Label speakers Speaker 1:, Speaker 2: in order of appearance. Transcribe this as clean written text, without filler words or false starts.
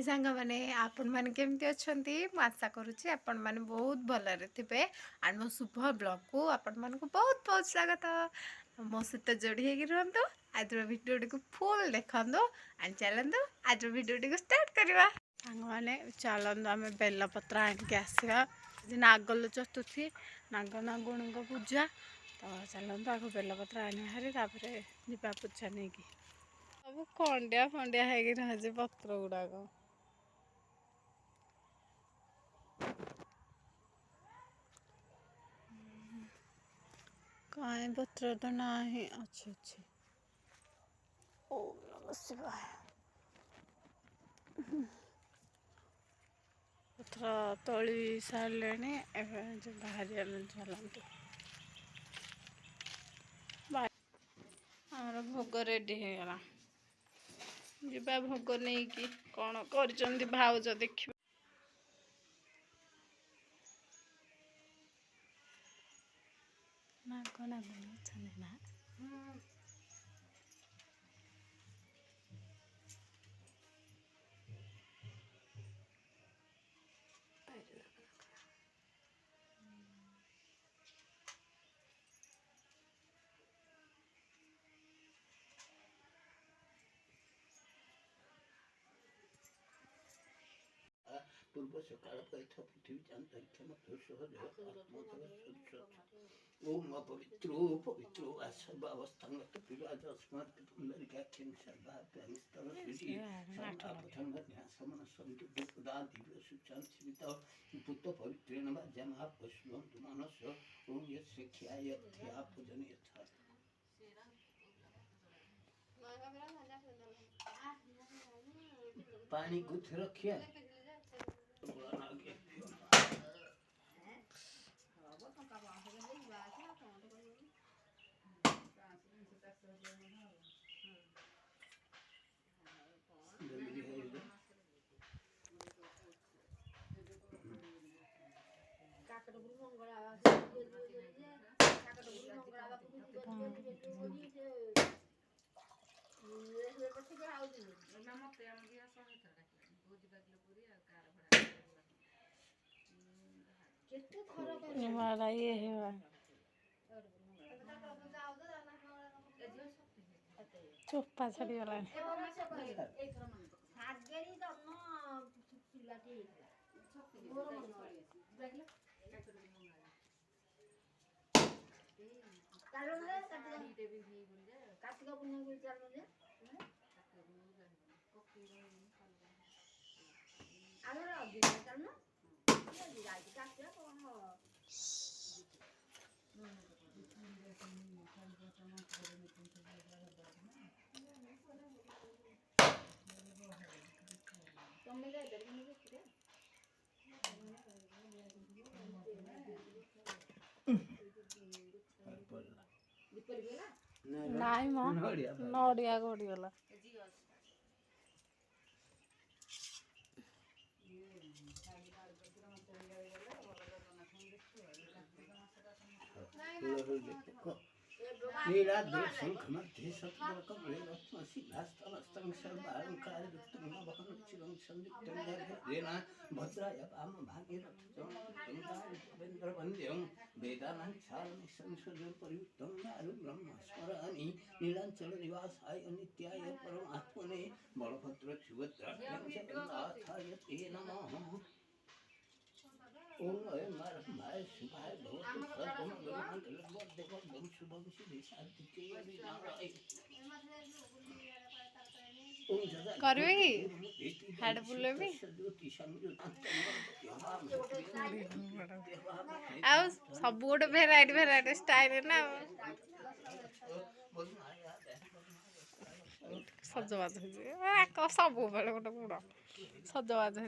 Speaker 1: सांग मैंने आपण मैंने केमती अच्छा आशा करुच्ची आपण मैंने बहुत भलरे थे एंड मो शुभ ब्लॉग को आपण मान को बहुत बहुत स्वागत मो सहित जोड़ी होगी रुहतु आज भिडियोटी को फुल देखु एंड चलतु आज भिडियोटी को स्टार्ट करवा सांग मैंने चलतु आम बेलपत्र आणिक आसवा नागल चतुर्थी नाग नागुणी पूजा तो चलतु आगे बेलपत्र आने हारी जा पूजा नहीं कि सब खंडिया फंडिया है पत्र गुड़ाक कहीं पत्र तो ना ही अच्छे अच्छे ओम नमः शिवाय पत्र तली सारे बाहर चलते आमर भोग रेडी होगा जा भोग नहीं कि कौन कर भाउज देखिए नाग नागुणी अच्छा ना
Speaker 2: पूर्व सकाल कैथ पृथ्वी अंतरिक्ष ओम अपवित्रो पवित्रो सर्वावस्थांगत पिराजस्मात् पुंडरीकाख्यं सर्वाभ्यंस्तव श्री सर्वापथंग न्यासमन सन्तु दुपदा दिव्य सुचांसित पुत्र पवित्रेण वाज्यमः पशुवन्तु मनस ओम यस्य ख्यायथ्या पूजन यथा पानी गुथ रखिया
Speaker 1: हमारा ये है चुप्पा छड़ी वाला नाई म नड़िया गड़ीगला
Speaker 2: नीलाद्र शंख मध्ये सत्वरकमलेरत्नसि भास्तमस्तं सर्वालंकारयुक्तं नवहं चिरं संयुक्तं जगद्रेना भद्राय वामभागेरथं वेदानां क्षालनं संसर्गं परियुक्तं नारुब्रह्म स्मरामि नीलाञ्चलनिवासाय नित्याय परमात्मने बलभद्र सुभद्राभ्यां जगन्नाथाय ते नमः ओम अयं माय शिवाय भवतु सर्वमंगलमंगलम शुभम सिद्धि साधिके नारायण
Speaker 1: करबे हाड बुलेबी आ सब गोटे भेराइटी भेराइटी स्टाइल ना सजबाज हो सब बेले गोटे मुड़ सजबाज हो